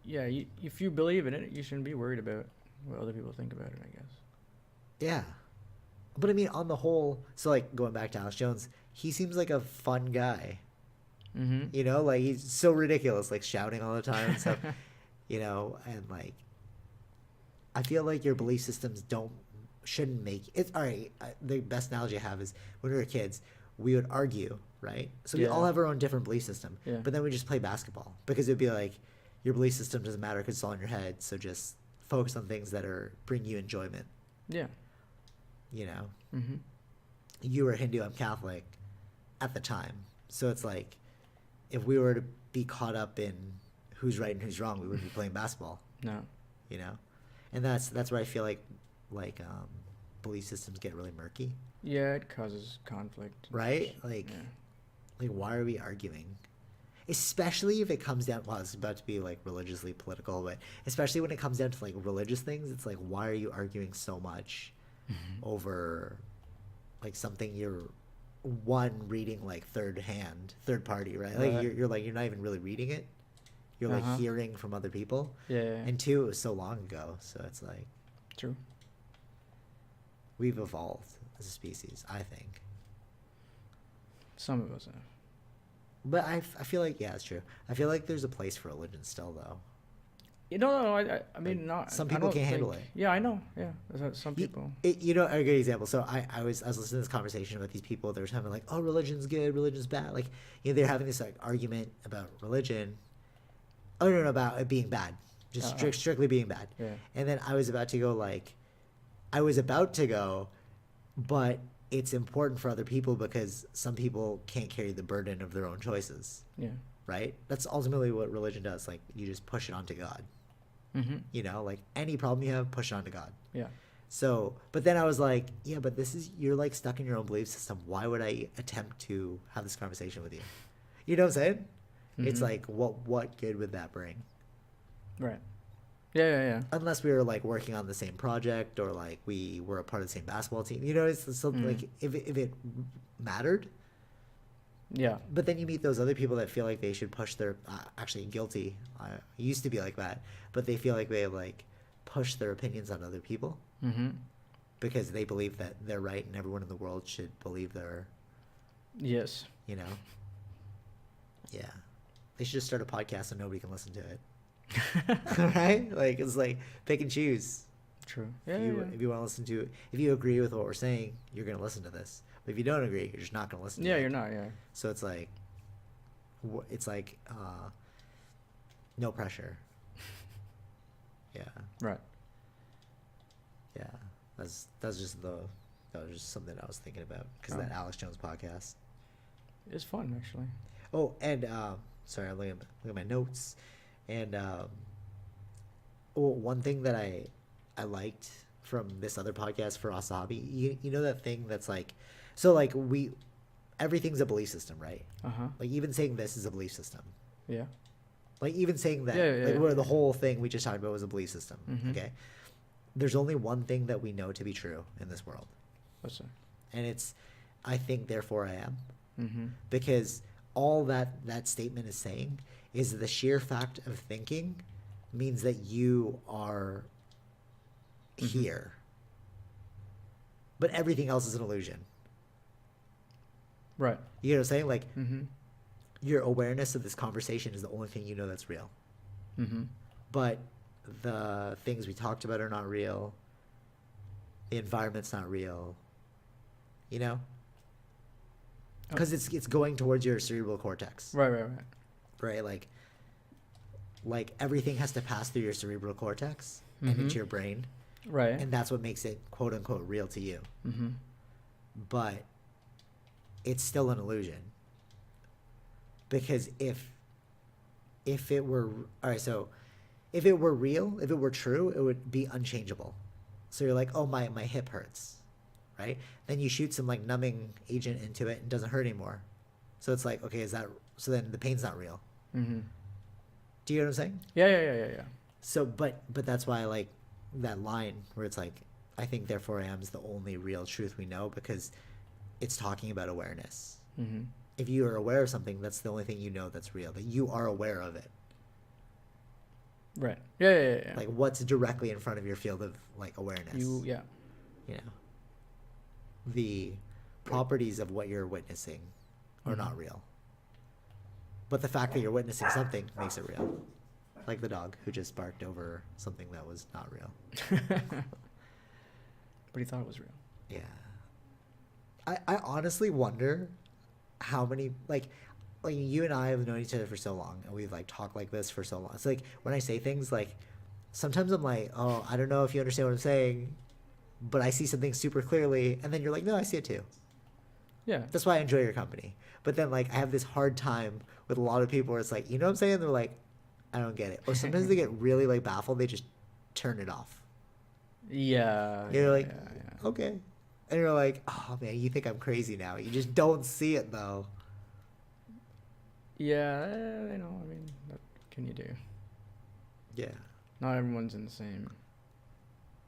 yeah. If you believe in it, you shouldn't be worried about what other people think about it, I guess. Yeah. But I mean, on the whole, so like going back to Alex Jones, he seems like a fun guy. Mm-hmm. You know, like he's so ridiculous, like shouting all the time and stuff. You know, and like, I feel like your belief systems shouldn't make it. All right, the best analogy I have is when we were kids, we would argue, right? So we all have our own different belief system, but then we just play basketball because it'd be like, your belief system doesn't matter because it's all in your head. So just focus on things that bring you enjoyment. Yeah. You know, Mm-hmm. you were Hindu, I'm Catholic at the time. So it's like, if we were to be caught up in who's right and who's wrong, we wouldn't be playing basketball. No. You know, and that's where I feel like belief systems get really murky. Yeah, it causes conflict. Right? Like, why are we arguing? Especially if it comes down, well, it's about to be like religiously political, but especially when it comes down to like religious things, it's like, why are you arguing so much over like something you're reading like third party, right? Like you're not even really reading it. You're like hearing from other people. Yeah. And two, it was so long ago, so it's like True. We've evolved as a species, I think. Some of us have. But I feel like, yeah, it's true. I feel like there's a place for religion still, though. No. I mean, like, not. Some people can't handle it. Yeah, I know. Yeah, some people. A good example. So I was listening to this conversation about these people. They were talking like, oh, religion's good, religion's bad. Like, they're having this like argument about religion. Oh no, about it being bad, just strictly being bad. Yeah. And then I was about to go, but it's important for other people because some people can't carry the burden of their own choices. Yeah. Right? That's ultimately what religion does. Like, you just push it onto God. Mm-hmm. You know, like any problem you have, push it onto God. Yeah. So, but then I was like, yeah, but you're like stuck in your own belief system. Why would I attempt to have this conversation with you? You know what I'm saying? Mm-hmm. It's like, what good would that bring? Right. Yeah. Unless we were like working on the same project or like we were a part of the same basketball team. You know, it's something like if it mattered. Yeah. But then you meet those other people that feel like they should push their actually guilty. I used to be like that, but they feel like they like push their opinions on other people because they believe that they're right and everyone in the world should believe they're. Yes. You know. Yeah, they should just start a podcast so nobody can listen to it. Right? Like, it's like pick and choose. True. Yeah. If you want to listen to, if you agree with what we're saying, you're gonna listen to this. But if you don't agree, you're just not gonna listen. Yeah, to you're it. not. Yeah. So it's like no pressure. Yeah. Right. Yeah. That was just something I was thinking about because that Alex Jones podcast. It's fun, actually. Oh, and sorry, I'm looking at my notes, and one thing that I liked from this other podcast for Asabi, you know that thing that's like, so like everything's a belief system, right? Like even saying this is a belief system. Yeah. Like even saying that, where the whole thing we just talked about was a belief system. Okay. There's only one thing that we know to be true in this world. What's that? And it's, I think, therefore I am. Because all that statement is saying is the sheer fact of thinking means that you are here. But everything else is an illusion. Right. You know what I'm saying? Like, your awareness of this conversation is the only thing you know that's real. But the things we talked about are not real. The environment's not real. You know? Because it's going towards your cerebral cortex. Right. Right? Like everything has to pass through your cerebral cortex and into your brain. Right. And that's what makes it quote unquote real to you. But it's still an illusion. Because if it were if it were real, if it were true, it would be unchangeable. So you're like, oh, my hip hurts. Right? Then you shoot some like numbing agent into it and it doesn't hurt anymore. So it's like, okay, so then the pain's not real. Mm-hmm. Do you know what I'm saying? Yeah. So, but that's why I like that line where it's like, I think therefore I am is the only real truth we know, because it's talking about awareness. Mm-hmm. If you are aware of something, that's the only thing you know that's real, that you are aware of it. Right. Yeah. Like what's directly in front of your field of like awareness. Yeah. You know, the properties of what you're witnessing are not real. But the fact that you're witnessing something makes it real. Like the dog who just barked over something that was not real. But he thought it was real. Yeah. I honestly wonder how many, like you and I have known each other for so long, and we've like talked like this for so long. It's like when I say things, like sometimes I'm like, oh, I don't know if you understand what I'm saying, but I see something super clearly, and then you're like, no, I see it too. Yeah. That's why I enjoy your company. But then like I have this hard time with a lot of people where it's like, you know what I'm saying? They're like, I don't get it. Or sometimes they get really like baffled, they just turn it off. Yeah. You're like, yeah. okay. And you're like, oh man, you think I'm crazy now. You just don't see it though. Yeah, I know. I mean, what can you do? Yeah. Not everyone's in the same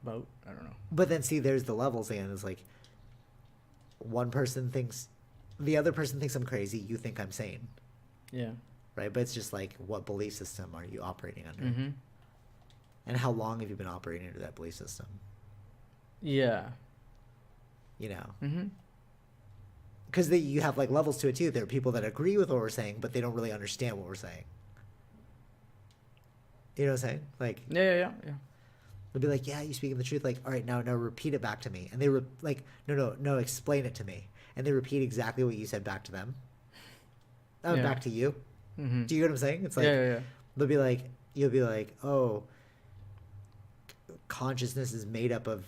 boat. I don't know. But then see, there's the levels again. It's like one person thinks, the other person thinks I'm crazy. You think I'm sane. Yeah. Right? But it's just like, what belief system are you operating under? Mm-hmm. And how long have you been operating under that belief system? Yeah. You know? Mm-hmm. Because you have like levels to it too. There are people that agree with what we're saying, but they don't really understand what we're saying. You know what I'm saying? Like, Yeah. they'll be like, yeah, you speaking the truth. Like, all right, now repeat it back to me. And they like, no, explain it to me. And they repeat exactly what you said back to them. Yeah. Back to you. Mm-hmm. Do you get what I'm saying? It's like, Yeah. they'll be like, you'll be like, oh, consciousness is made up of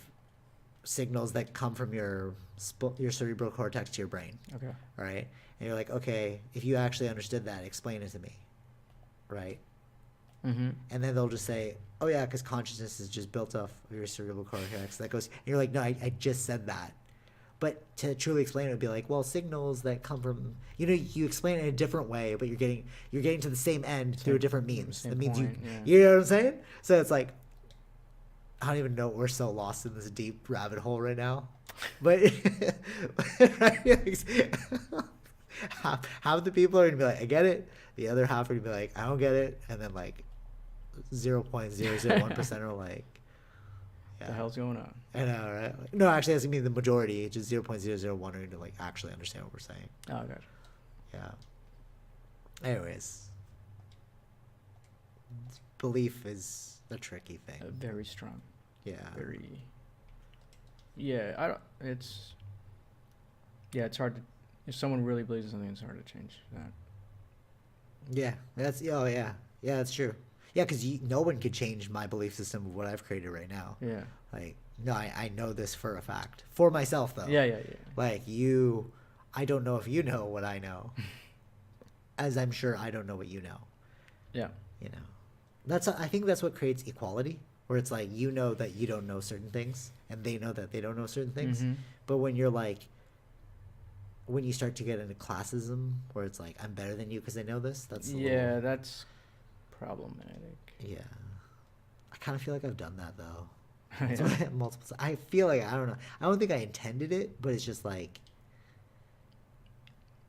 signals that come from your cerebral cortex to your brain. Okay. All right. And you're like, okay, if you actually understood that, explain it to me. Right. Mm-hmm. And then they'll just say, oh yeah, because consciousness is just built off of your cerebral cortex. That goes, and you're like, no, I just said that. But to truly explain it would be like, well, signals that come from, you explain it in a different way, but you're getting to the same end through a different means. Same That means point, you know what I'm saying? So it's like, I don't even know. We're so lost in this deep rabbit hole right now. But half the people are going to be like, I get it. The other half are going to be like, I don't get it. And then like 0.001% are like, What the hell's going on? I know, right? Like, no, actually, that's going to be the majority. Just 0.001 are going to like actually understand what we're saying. Oh, God. Yeah. Anyways, belief is a tricky thing. Very strong. Yeah. Very. Yeah, I don't. It's. Yeah, it's hard to. If someone really believes in something, it's hard to change that. Yeah, that's that's true. Yeah, because no one could change my belief system of what I've created right now. Yeah. Like, no, I know this for a fact. For myself, though. Yeah. Like, I don't know if you know what I know. As I'm sure I don't know what you know. Yeah. You know. I think that's what creates equality, where it's like, you know that you don't know certain things, and they know that they don't know certain things. Mm-hmm. But when you're like, when you start to get into classism, where it's like, I'm better than you because I know this, that's that's problematic. Yeah. I kind of feel like I've done that, though. Yeah. Multiple times. I feel like, I don't know. I don't think I intended it, but it's just like,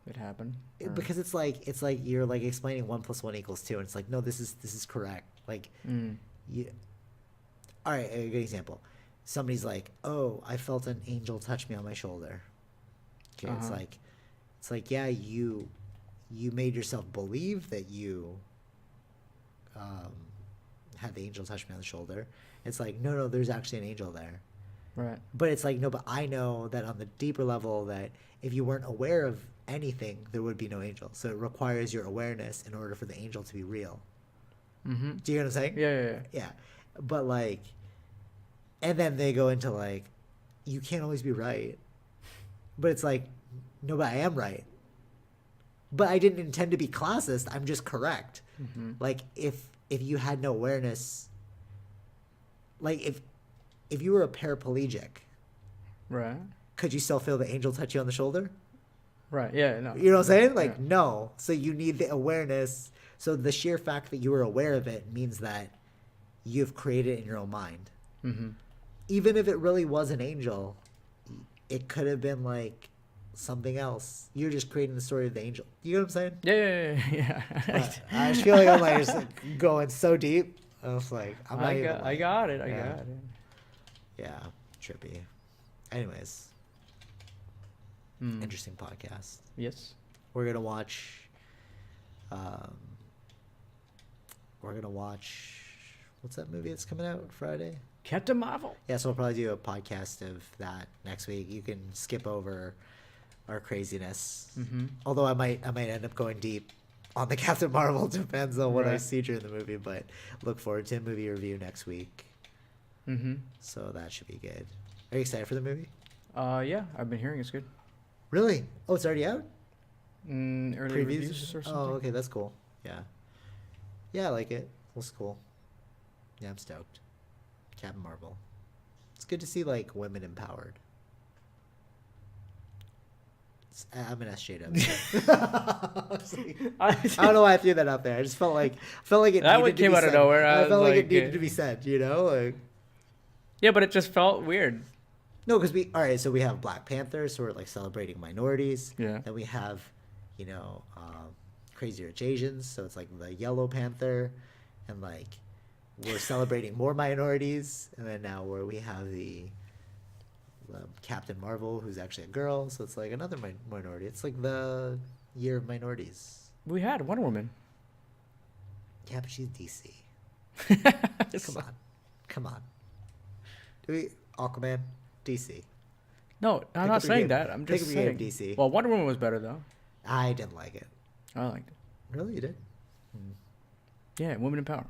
It happened. because it's like you're like explaining 1 + 1 = 2, and it's like, no, this is correct. Like, all right, a good example. Somebody's like, oh, I felt an angel touch me on my shoulder. Okay, it's like, yeah, you made yourself believe that you had the angel touch me on the shoulder. It's like, no, there's actually an angel there. Right. But it's like, no, but I know that on the deeper level that if you weren't aware of anything, there would be no angel. So it requires your awareness in order for the angel to be real. Mm-hmm. Do you know what I'm saying? Yeah. Yeah. But like, and then they go into like, you can't always be right. But it's like, no, but I am right. But I didn't intend to be classist. I'm just correct. Mm-hmm. Like, if you had no awareness, like if you were a paraplegic, Right. could you still feel the angel touch you on the shoulder? Right. Yeah. No. You know what I'm saying? Like, Yeah. no. So you need the awareness So the sheer fact that you were aware of it means that you've created it in your own mind. Mm-hmm. Even if it really was an angel, it could have been like something else. You're just creating the story of the angel. You know what I'm saying? Yeah. But I just feel like I'm like just like going so deep. I was like, I got it. Yeah, trippy. Anyways, interesting podcast. Yes. We're gonna watch. We're gonna watch. What's that movie that's coming out Friday? Captain Marvel. Yeah, so we'll probably do a podcast of that next week. You can skip over our craziness. Mm-hmm. Although I might end up going deep on the Captain Marvel. Depends on what I Right. see during the movie, but look forward to a movie review next week. Mm-hmm. So that should be good. Are you excited for the movie? Yeah, I've been hearing it's good. Really? Oh, it's already out? Early reviews or something. Oh, okay, that's cool. Yeah. Yeah, I like it. Looks cool. Yeah, I'm stoked. Captain Marvel. It's good to see like women empowered. I'm an SJW. I don't know why I threw that out there. I just felt like it. That one needed to came be out of said. nowhere. I felt like it like, needed to be said. You know, like Yeah, but it just felt weird. no, because so we have Black Panther, so we're like celebrating minorities. Yeah. Then we have, Crazy Rich Asians, so it's like the Yellow Panther, and like we're celebrating more minorities, and then now where we have the Captain Marvel, who's actually a girl, so it's like another minority. It's like the year of minorities. We had Wonder Woman. Yeah, but she's DC. Come on. Aquaman, DC. No, I'm not saying that. I'm just saying. DC. Well, Wonder Woman was better though. I didn't like it. I liked it. Really, you did? Yeah, women in power.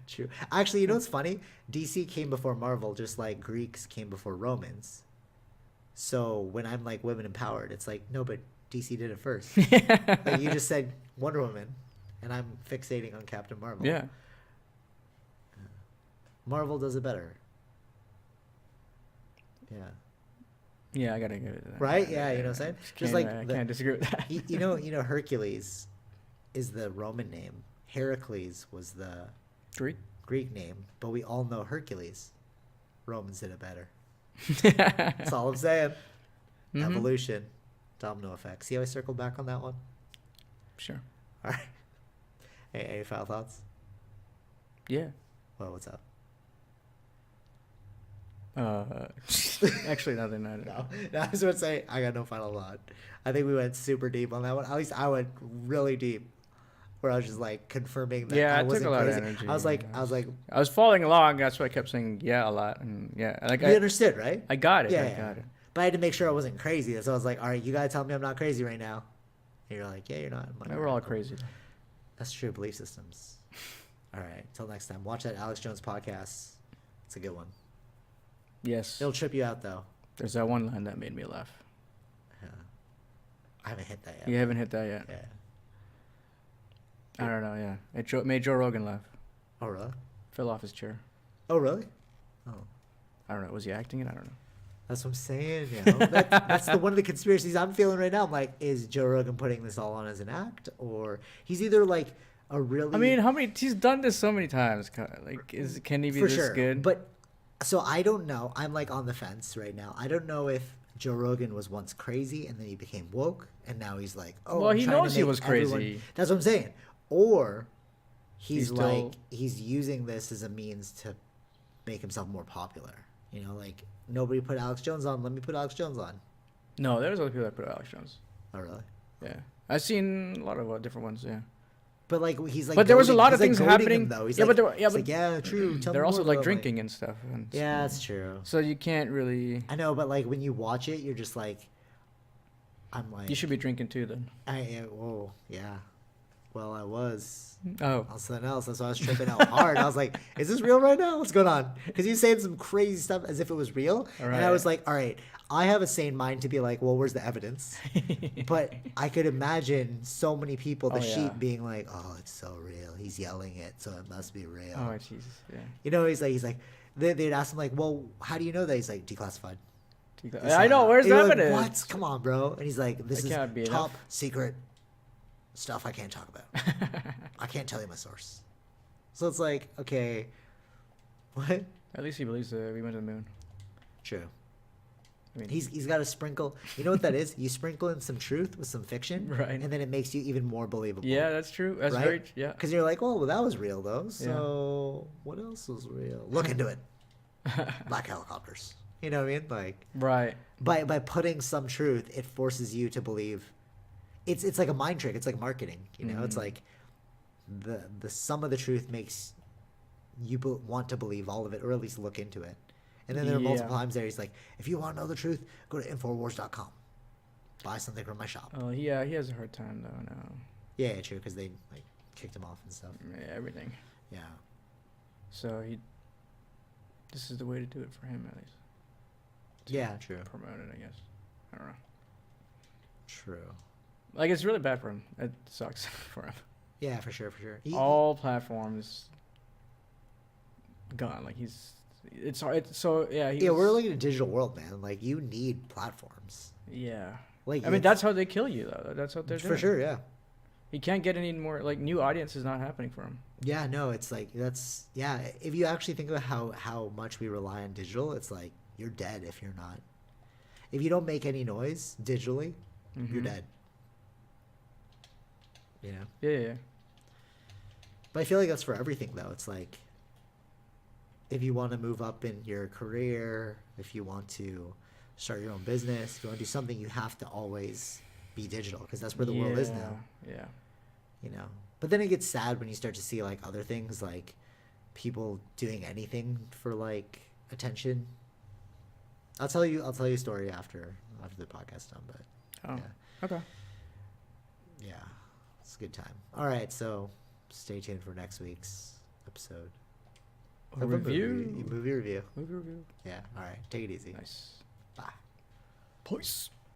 True. Actually, you know what's funny? DC came before Marvel, just like Greeks came before Romans. So when I'm like women empowered, it's like, no, but DC did it first. Like you just said Wonder Woman, and I'm fixating on Captain Marvel. Yeah. Marvel does it better. Yeah. Yeah, I gotta give it that. Right? Yeah, you know what I'm saying? Just like I can't disagree with that. you know, Hercules is the Roman name. Heracles was the Greek name, but we all know Hercules. Romans did it better. That's all I'm saying. Mm-hmm. Evolution, domino effect. See how I circled back on that one? Sure. All right. Hey, any final thoughts? Yeah. Well, what's up? Actually, nothing. No, I was going to say I got no final thought. I think we went super deep on that one. At least I went really deep, where I was just like confirming that. Yeah, I it took wasn't a lot crazy. of energy. I was like, I was following along. That's why I kept saying yeah a lot, and yeah, like you understood, right? I got it. Yeah, I yeah. got it. But I had to make sure I wasn't crazy. So I was like, all right, you gotta tell me I'm not crazy right now. And you're like, yeah, you're not. I'm like, We're all cool. crazy. That's true. Belief systems. All right. Till next time. Watch that Alex Jones podcast. It's a good one. Yes. It'll trip you out though. There's that one line that made me laugh. Yeah. I haven't hit that yet. You haven't hit that yet. Yeah. I don't know. Yeah, it made Joe Rogan laugh. Oh really? Fell off his chair. Oh really? Oh. I don't know. Was he acting it? I don't know. That's what I'm saying. You know? That's one of the conspiracies I'm feeling right now. I'm like, is Joe Rogan putting this all on as an act, or he's either like a really? I mean, he's done this so many times. Like, can he be for this sure. good? But so I don't know. I'm like on the fence right now. I don't know if Joe Rogan was once crazy and then he became woke and now he's like, oh, well, I'm he trying to knows he make was everyone- crazy. That's what I'm saying. Or he's He's like still- he's using this as a means to make himself more popular. You know, like nobody put Alex Jones on. Let me put Alex Jones on. No, there's other people that put Alex Jones. Oh really? Yeah, I've seen a lot of different ones. Yeah. But like he's like. But there was a goading- lot of he's, things like, goading happening. him, though. He's Yeah, like, but he's like, yeah, true. Tell They're me also more like about, drinking and stuff. And Yeah, that's true. So you can't really. I know, but like when you watch it, you're just like, I'm like. You should be drinking too, then. Whoa, yeah. Well, I was. Oh. On something else. That's why I was tripping out hard. I was like, is this real right now? What's going on? Because he's saying some crazy stuff as if it was real. And I was like, all right, I have a sane mind to be like, well, where's the evidence? But I could imagine so many people, the sheep, being like, oh, it's so real. He's yelling it, so it must be real. Oh, Jesus. Yeah. You know, he's like, they'd ask him, like, well, how do you know that? He's like, declassified. I know. Where's the Like, evidence? what? Come on, bro. And he's like, this That is can't be top enough. secret. stuff I can't talk about. I can't tell you my source. So it's like, okay, what? At least he believes we went to the moon. True. I mean, He's got to sprinkle. You know what that is? You sprinkle in some truth with some fiction, Right. and then it makes you even more believable. yeah, that's true. That's right? very yeah. Because you're like, oh, well, that was real though. So what else was real? Look into it. Black helicopters. You know what I mean? Like, Right. by putting some truth, it forces you to believe. It's like a mind trick. It's like marketing. You know, it's like the sum of the truth makes you want to believe all of it, or at least look into it. And then there are multiple times there. He's like, if you want to know the truth, go to Infowars.com. Buy something from my shop. Oh, yeah, he has a hard time though. No. Yeah, true, because they like kicked him off and stuff. Yeah, everything. Yeah. So this is the way to do it for him, at least. Yeah, true. Promote it, I guess. I don't know. True. Like, it's really bad for him. It sucks for him. Yeah, for sure, for sure. All platforms gone. Like, it's hard. So yeah. We're like in a digital world, man. Like, you need platforms. Yeah. Like, I mean, that's how they kill you, though. That's what they're doing. For sure, yeah. He can't get any more, like, new audience is not happening for him. Yeah, no, it's like, yeah, if you actually think about how much we rely on digital, it's like, you're dead if you're not. If you don't make any noise digitally, you're dead. You know? Yeah. But I feel like that's for everything, though. It's like, if you want to move up in your career, if you want to start your own business, if you want to do something, you have to always be digital, because that's where the world is now. Yeah. You know? But then it gets sad when you start to see, like, other things, like people doing anything for, like, attention. I'll tell you a story after the podcast done, but Oh. yeah. Okay. Yeah. It's a good time. All right, so stay tuned for next week's episode. A review. Movie review. Movie review. Yeah. All right. Take it easy. Nice. Bye. Peace.